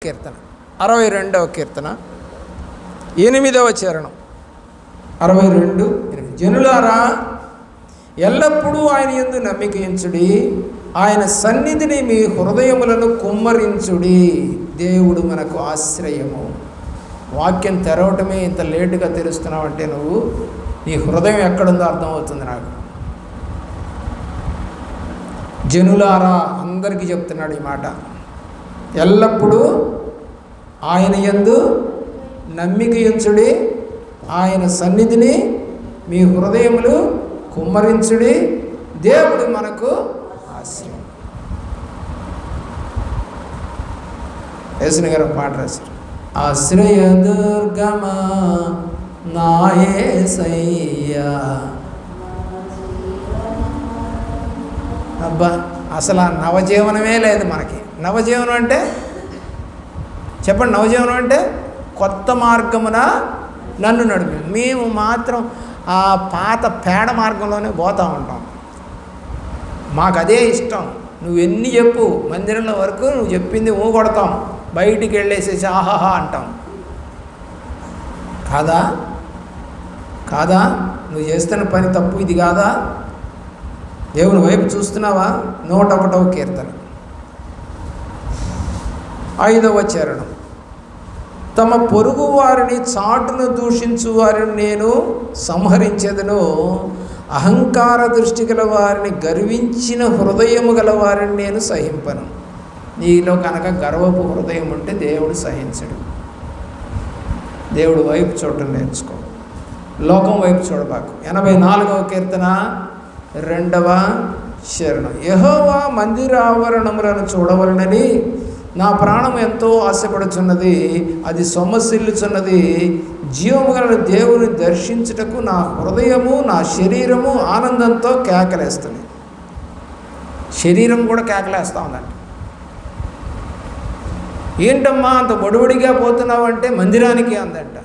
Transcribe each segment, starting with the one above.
కీర్తన 62వ కీర్తన 8వ చరణం. 62, 8. జనులారా, ఎల్లప్పుడూ ఆయన యందు నమ్మిక ఉంచుడి, ఆయన సన్నిధిని మీ హృదయములను కుమ్మరించుడి. దేవుడు మనకు ఆశ్రయము. వాక్యం తెరవటమే ఇంత లేటుగా తెరుస్తున్నావంటే నువ్వు నీ హృదయం ఎక్కడుందో అర్థమవుతుంది నాకు. జనులారా, అందరికీ చెప్తున్నాడు ఈ మాట. ఎల్లప్పుడూ ఆయన యందు నమ్మిక ఉంచుడి, ఆయన సన్నిధిని మీ హృదయములు కుమ్మరించుడి. దేవుడు మనకు ఆశ్రయం. యేసుని గారు పాట రాశారు. ఆశ్రయ దుర్గమా నా యేసయ్యా. అబ్బా, అసలు ఆ నవజీవనమే లేదు మనకి. నవజీవనం అంటే చెప్పండి, నవజీవనం అంటే కొత్త మార్గమున నన్ను నడిపి. మేము మాత్రం ఆ పాత పేడ మార్గంలోనే పోతూ ఉంటాం. మాకు అదే ఇష్టం. నువ్వు ఎన్ని చెప్పు, మందిరంలో వరకు నువ్వు చెప్పింది కొడతాం, బయటికి వెళ్ళేసేసి ఆహాహా అంటాం. కాదా కాదా? నువ్వు చేస్తున్న పని తప్పు, ఇది కాదా? దేవుని వైపు చూస్తున్నావా? 101వ కీర్తన 5వ చరణం. తమ పొరుగు వారిని చాటును దూషించు వారిని నేను సంహరించెదను, అహంకార దృష్టి గల వారిని, గర్వించిన హృదయము గల వారిని నేను సహింపను. నీలో కనుక గర్వపు హృదయం ఉంటే దేవుడు సహించడు. దేవుడు వైపు చూడటం నేర్చుకో, లోకం వైపు చూడబాకు. 84వ కీర్తన 2వ చరణం. యెహోవా మందిరావరణములను చూడవలనని నా ప్రాణం ఎంతో ఆశపడుచున్నది, అది సొమ్మసిల్లుచున్నది. జీవము గల దేవుని దర్శించుటకు నా హృదయము నా శరీరము ఆనందంతో కేకలేస్తుంది. శరీరం కూడా కేకలేస్తూ ఉందంట. ఏంటమ్మా అంత బొడిబడిగా పోతున్నావంటే మందిరానికి అందంట.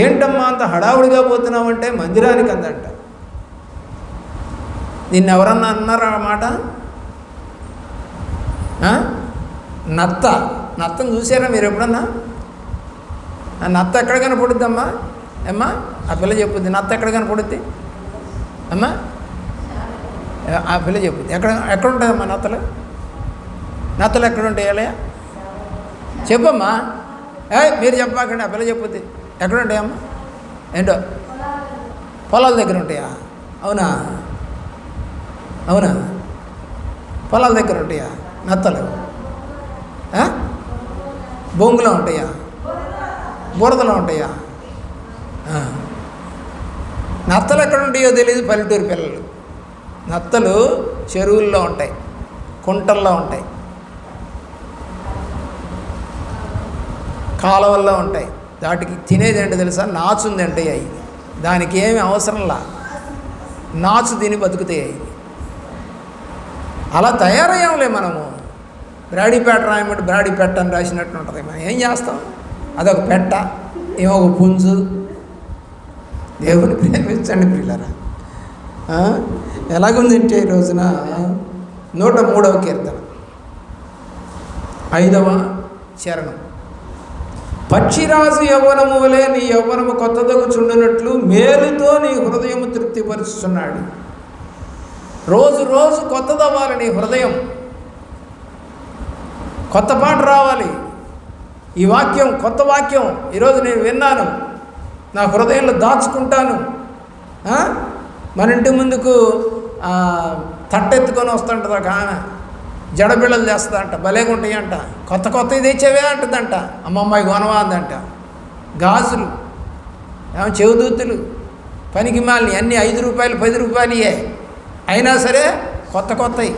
ఏంటమ్మా అంత హడావుడిగా పోతున్నావంటే మందిరానికి అందంట. నిన్నెవరన్నా అన్నారా ఆ మాట? నత్తను చూసారా మీరు ఎప్పుడన్నా? ఆ నత్త ఎక్కడ కనపడుద్దమ్మా? అమ్మా, ఆ పిల్ల చెప్పుద్ది, నత్త ఎక్కడ కనపడుద్ది అమ్మా? ఆ పిల్ల చెప్పుద్ది. ఎక్కడ ఉంటాయమ్మా నత్తలు? నత్తలు ఎక్కడ ఉంటాయి? అలయా చెప్పమ్మా. మీరు చెప్పాకండి, ఆ పిల్ల చెప్పుద్ది. ఎక్కడ ఉంటాయమ్మా? ఏంటో పొలాల దగ్గర ఉంటాయా? అవునా? అవునా? పొలాల దగ్గర ఉంటాయా నత్తలు? బొంగులో ఉంటాయా? బురదలో ఉంటాయా? నత్తలు ఎక్కడ ఉంటాయో తెలియదు పల్లెటూరు పిల్లలు. నత్తలు చెరువుల్లో ఉంటాయి, కుంటల్లో ఉంటాయి, కాలువల్లో ఉంటాయి. వాటికి తినేది ఏంటో తెలుసా? నాచుంది అంటే అవి. దానికి ఏమి అవసరంలా, నాచు తిని బతుకుతాయి అవి. అలా తయారయ్యాంలే మనము. బ్రాడీపేట రాయమంటే బ్రాడీపేట అని రాసినట్టు ఉంటుంది. మనం ఏం చేస్తాం? అదొక పెట్ట, ఏమో ఒక పుంజు. దేవుని ప్రేమించండి పిల్లరా. ఎలాగుందంటే ఈ రోజున 103వ కీర్తన 5వ చరణం. పక్షిరాజు యవ్వనము వలె నీ యవ్వనము కొత్తదగుచుండునట్లు మేలుతో నీ హృదయము తృప్తిపరుచుతున్నాడు. రోజు రోజు కొత్తదవ్వాలి నీ హృదయం. కొత్త పాట రావాలి. ఈ వాక్యం కొత్త వాక్యం ఈరోజు నేను విన్నాను, నా హృదయంలో దాచుకుంటాను. మన ఇంటి ముందుకు తట్టెత్తుకొని వస్తుంటుంది ఒక ఆమె, జడబిళ్ళలు చేస్తుందంట, భలేగుంటాయి అంట. కొత్త కొత్తవి తెచ్చేవే అంటుందంట. అమ్మమ్మాయి గొనవా అందంట. గాజులు, ఏమో చెవుదూతులు, పనికి మాలిని అన్నీ 5 రూపాయలు 10 రూపాయలే అయినా సరే కొత్త కొత్తవి.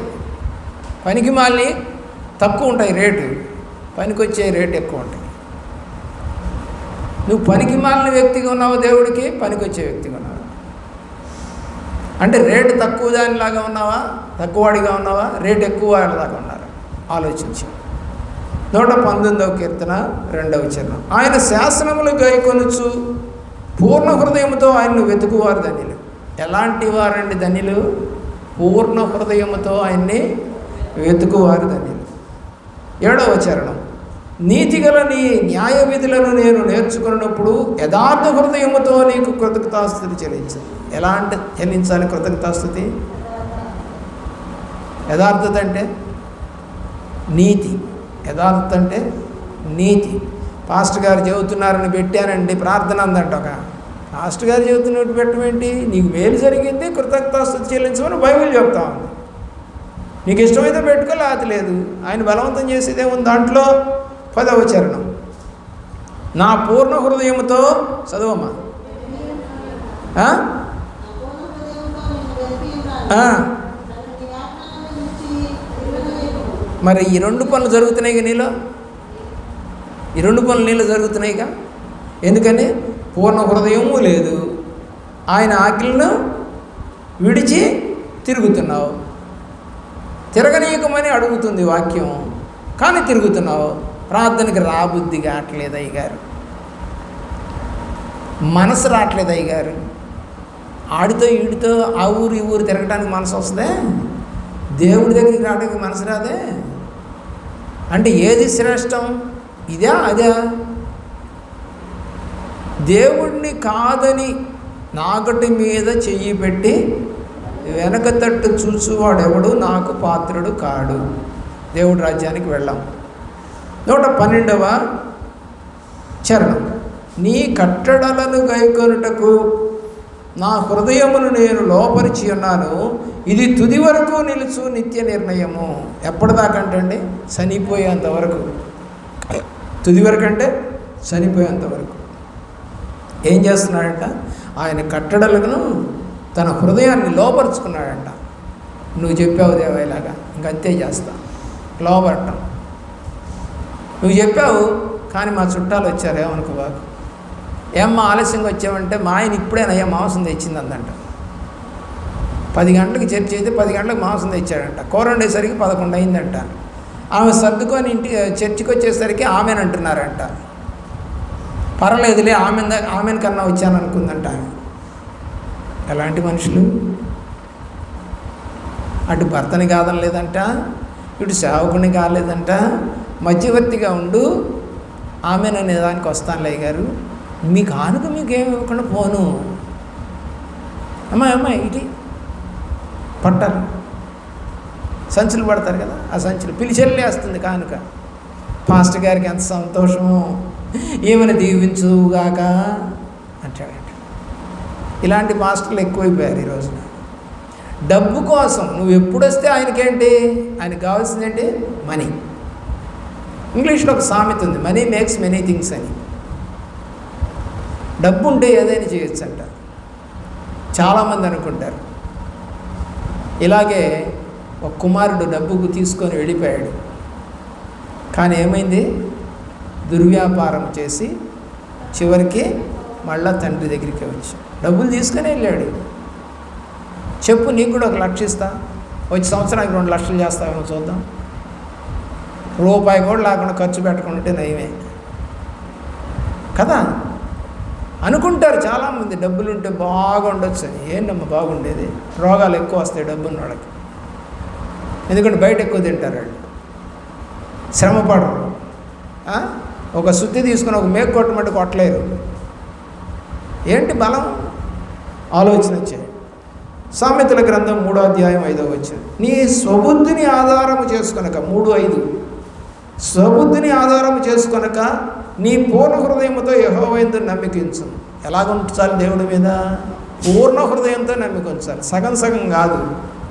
పనికి మాలిని తక్కువ ఉంటాయి రేటు, పనికొచ్చే రేటు ఎక్కువ ఉంటాయి. నువ్వు పనికి మాలిన వ్యక్తిగా ఉన్నావు, దేవుడికి పనికొచ్చే వ్యక్తిగా ఉన్నావు. అంటే రేటు తక్కువ దానిలాగా ఉన్నావా, తక్కువవాడిగా ఉన్నావా, రేటు ఎక్కువ వాడిలాగా ఉన్నారా? ఆలోచించి. 119వ కీర్తన 2వ చరణం. ఆయన శాసనములు గైకొనుచు పూర్ణ హృదయముతో ఆయన్ను వెతుకువారు ధన్యులు. ఎలాంటి వారండి ధన్యులు? పూర్ణ హృదయముతో ఆయన్ని వెతుకువారు ధన్యులు. 7వ చరణం. నీతిగల నీ న్యాయ విధులను నేను నేర్చుకున్నప్పుడు యథార్థ హృదయముతో నీకు కృతజ్ఞతాస్తుతి చెల్లించాలి. ఎలా అంటే చెల్లించాలి కృతజ్ఞతాస్తుతి? యథార్థత అంటే నీతి, యథార్థత అంటే నీతి. పాస్టర్ గారు చెబుతున్నారని పెట్టానండి ప్రార్థన అందంట. ఒక పాస్టర్ గారు చెబుతున్నట్టు పెట్టమేంటి? నీకు మేలు జరిగింది కృతజ్ఞతాస్తుతి చెల్లించమని బైబిల్ చెప్తా ఉంది. నీకు ఇష్టమైతే పెట్టుకో, లేకపోతే లేదు. ఆయన బలవంతం చేసేదే ఉంది. దాంట్లో 10వ చరణం, నా పూర్ణ హృదయముతో చదువమ్మా. మరి ఈ 2 పనులు జరుగుతున్నాయిగా నీలో, ఈ 2 పనులు నీళ్ళు జరుగుతున్నాయిగా. ఎందుకని? పూర్ణ హృదయము లేదు, ఆయన ఆజ్ఞలను విడిచి తిరుగుతున్నావు. తిరగనీయకమని అడుగుతుంది వాక్యం, కానీ తిరుగుతున్నావు. ప్రార్థనకి రాబుద్ధి కావట్లేదు అయ్యగారు, మనసు రావట్లేదు అయ్యగారు. ఆడితో ఈడితో ఆ ఊరు ఈ ఊరు తిరగడానికి మనసు వస్తుందే, దేవుడి దగ్గరికి రావడానికి మనసు రాదే. అంటే ఏది శ్రేష్టం? ఇదే అదే? దేవుడిని కాదని నాగటి మీద చెయ్యి పెట్టి వెనక తట్టు చూచువాడెవడు నాకు పాత్రుడు కాడు. దేవుడి రాజ్యానికి వెళ్ళాం. 112వ చరణం, నీ కట్టడలను గైకొనుటకు నా హృదయమును నేను లోపరిచి ఉన్నాను, ఇది తుది వరకు నిలుచు నిత్య నిర్ణయము. ఎప్పటిదాకంటే చనిపోయేంత వరకు. తుది వరకు అంటే చనిపోయేంత వరకు. ఏం చేస్తున్నాడంట? ఆయన కట్టడలను తన హృదయాన్ని లోపరుచుకున్నాడంట. నువ్వు చెప్పావు దేవా ఇలాగా, ఇంకంతే చేస్తా. లోపడటం నువ్వు చెప్పావు, కానీ మా చుట్టాలు వచ్చారు, ఏమనుకోబాకు. ఏమ్మా ఆలస్యంగా వచ్చావంటే, మా ఆయన ఇప్పుడేనయ్యా మాంసం తెచ్చింది అందంట. 10 గంటలకు చర్చ అయితే 10 గంటలకు మాంసం తెచ్చాడంట. కూర వండేసరికి 11 అయిందంట. ఆమె సర్దుకొని చర్చికి వచ్చేసరికి ఆమెను అంటున్నారంట. పర్లేదులే, ఆమెను కన్నా వచ్చాను అనుకుందంట ఆమె. ఎలాంటి మనుషులు? అటు భర్తని కాదనలేదంట, ఇటు సేవకుని కాలేదంట, మధ్యవర్తిగా ఉండు. ఆమెననే దానికి వస్తానులే గారు, మీకు ఆనుక మీకేమి ఇవ్వకుండా పోను. అమ్మాయి ఇటు పట్టాలి, సంచులు పడతారు కదా, ఆ సంచులు పిలిచెల్లేస్తుంది కానుక. పాస్టర్ గారికి ఎంత సంతోషము, ఏమైనా దీవించుగాక అంటాడంట. ఇలాంటి పాస్టర్లు ఎక్కువైపోయారు ఈ రోజున. డబ్బు కోసం నువ్వు ఎప్పుడు వస్తే ఆయనకేంటి? ఆయనకు కావాల్సింది ఏంటి? మనీ. ఇంగ్లీష్లో ఒక సామెత ఉంది, మనీ మేక్స్ మెనీ థింగ్స్ అని. డబ్బు ఉంటే ఏదైనా చేయొచ్చు అంట. చాలామంది అనుకుంటారు. ఇలాగే ఒక కుమారుడు డబ్బుకు తీసుకొని వెళ్ళిపోయాడు. కానీ ఏమైంది? దుర్వ్యాపారం చేసి చివరికి మళ్ళా తండ్రి దగ్గరికి వచ్చి డబ్బులు తీసుకొని వెళ్ళాడు. చెప్పు, నీకు కూడా 1 లక్ష ఇస్తా, వచ్చి సంవత్సరానికి 2 లక్షలు చేస్తావేమో చూద్దాం. రూపాయి కూడా లేకుండా ఖర్చు పెట్టుకుంటే నయమే కదా అనుకుంటారు చాలామంది. డబ్బులు ఉంటే బాగుండొచ్చు అని. ఏంటమ్మా బాగుండేది? రోగాలు ఎక్కువ వస్తాయి డబ్బున్న వాళ్ళకి. ఎందుకంటే బయట ఎక్కువ తింటారు వాళ్ళు, శ్రమపడరు. ఒక శుద్ధి తీసుకుని ఒక మేకు కొట్టమంటే కొట్టలేరు. ఏంటి బలం? ఆలోచన వచ్చాయి. సామెతల గ్రంథం 3వ అధ్యాయం 5వ వచనం, నీ స్వబుద్ధిని ఆధారము చేసుకొనక, 3:5, స్వబుద్ధిని ఆధారము చేసుకొనక నీ పూర్ణ హృదయంతో యెహోవా యందు నమ్మిక ఉంచు. ఎలాగ ఉంచాలి దేవుడి మీద? పూర్ణ హృదయంతో నమ్మిక ఉంచాలి. సగం సగం కాదు,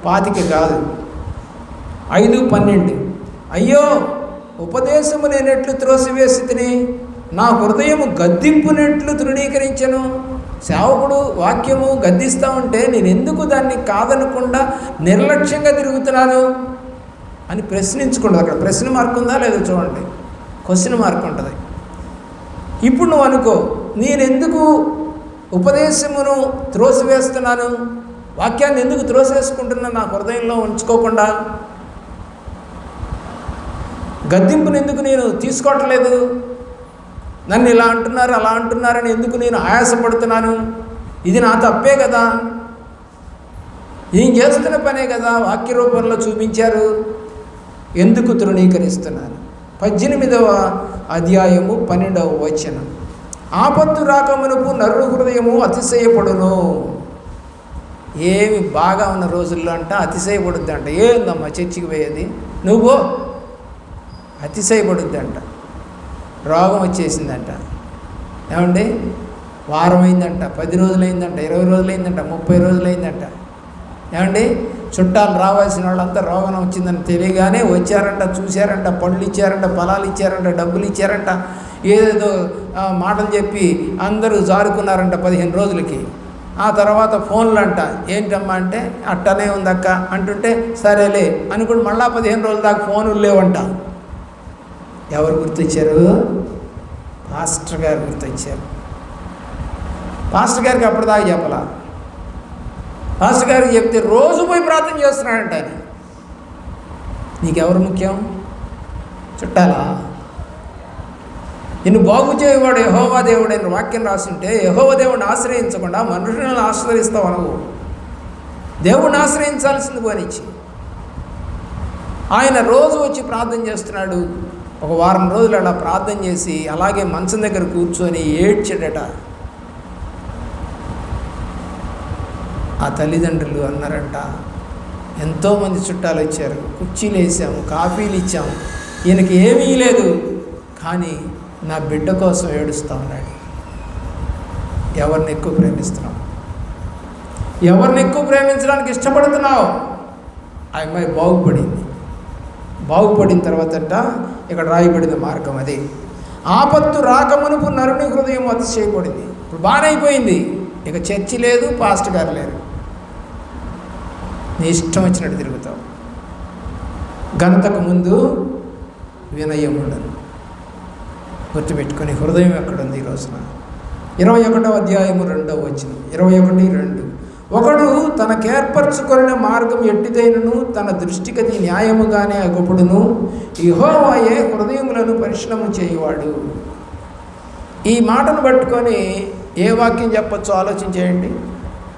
25 కాదు. 5:12, అయ్యో ఉపదేశము నేనెట్లు త్రోసివేసి తిని, నా హృదయము గద్దింపునెట్లు తృణీకరించను. సేవకుడు వాక్యము గద్దిస్తూ ఉంటే నేను ఎందుకు దాన్ని కాదనకుండా నిర్లక్ష్యంగా తిరుగుతున్నాను అని ప్రశ్నించుకుంటుంది. అక్కడ ప్రశ్న మార్క్ ఉందా లేదో చూడండి, క్వశ్చన్ మార్క్ ఉంటుంది. ఇప్పుడు నువ్వు అనుకో, నేనెందుకు ఉపదేశమును త్రోసివేస్తున్నాను, వాక్యాన్ని ఎందుకు త్రోసివేసుకుంటున్నాను నా హృదయంలో ఉంచుకోకుండా? గద్దింపుని ఎందుకు నేను తీసుకోవట్లేదు? నన్ను ఇలా అంటున్నారు అలా అంటున్నారని ఎందుకు నేను ఆయాసపడుతున్నాను? ఇది నా తప్పే కదా, ఏం చేస్తున్న పనే కదా, వాక్య రూపంలో చూపించారు. ఎందుకు తృణీకరిస్తున్నాను? 18వ అధ్యాయము 12వ వచనం. ఆపత్తు రాకమునుపు నరుని హృదయము అతిశయపడును. ఏమి బాగా ఉన్న రోజుల్లో అంట అతిశయపడుద్ది అంట. ఏందమ్మా చర్చికి పోయేది, నువ్వు అతిశయపడుద్ది అంట. రోగం వచ్చేసిందంట, ఏమండి వారం అయిందంట, 10 రోజులైందంట, 20 రోజులైందంట, 30 రోజులైందంట. ఏమండి చుట్టాలు రావాల్సిన వాళ్ళంతా రోగం వచ్చిందని తెలియగానే వచ్చారంట, చూశారంట, పళ్ళు ఇచ్చారంట, ఫలాలు ఇచ్చారంట, డబ్బులు ఇచ్చారంట, ఏదేదో మాటలు చెప్పి అందరూ జారుకున్నారంట 15 రోజులకి. ఆ తర్వాత ఫోన్లు అంట. ఏంటమ్మా అంటే అట్టనే ఉందక్క అంటుంటే సరేలే అనుకుని మళ్ళా 15 రోజుల దాకా ఫోన్లు లేవంట. ఎవరు గుర్తొచ్చారు? పాస్టర్ గారు గుర్తొచ్చారు. పాస్టర్ గారికి అప్పటిదాకా చెప్పలా. పాస్టర్ గారికి చెప్తే రోజు పోయి ప్రార్థన చేస్తున్నాడంట ఆయన. నీకెవరు ముఖ్యం? చుట్టాలా? నిన్ను బాగు చేయవాడు యెహోవా దేవుడు అని వాక్యం రాస్తుంటే యెహోవా దేవుడిని ఆశ్రయించకుండా మనుషులను ఆశ్రయిస్తావు అనవు. దేవుడిని ఆశ్రయించాల్సింది పోనిచ్చి ఆయన రోజు వచ్చి ప్రార్థన చేస్తున్నాడు. ఒక వారం రోజులు అలా ప్రార్థన చేసి అలాగే మంచం దగ్గర కూర్చొని ఏడ్చాడట. ఆ తల్లిదండ్రులు అన్నారంట, ఎంతోమంది చుట్టాలు వచ్చారు, కుర్చీలు వేసాము, కాఫీలు ఇచ్చాము, ఈయనకి ఏమీ లేదు, కానీ నా బిడ్డ కోసం ఏడుస్తూ ఉన్నాడు. ఎవరిని ఎక్కువ ప్రేమిస్తున్నావు? ఎవరిని ఎక్కువ ప్రేమించడానికి ఇష్టపడుతున్నావు? ఆ అమ్మాయి బాగుపడిన తర్వాతట ఇక్కడ రాయబడిన మార్గం అది. ఆపత్తు రాకమునుపు నరుని హృదయం అతిశయపడింది. ఇప్పుడు బాగానే అయిపోయింది, ఇక చర్చి లేదు, పాస్టర్ గారు లేరు, నీ ఇష్టం వచ్చినట్టు తిరుగుతావు. ఘనతకు ముందు వినయం ఉండదు. గుర్తుపెట్టుకొని హృదయం ఎక్కడుంది ఈ రోజున? 21వ అధ్యాయము 2వ వచనం, 21:2. ఒకడు తనకేర్పరచుకొనిన మార్గం ఎట్టిదైనను తన దృష్టికి అది న్యాయముగానే అగుపడును. యెహోవాయే హృదయములను పరిశీలన చేయువాడు. ఈ మాటను పట్టుకొని ఏ వాక్యం చెప్పచ్చో ఆలోచన చేయండి.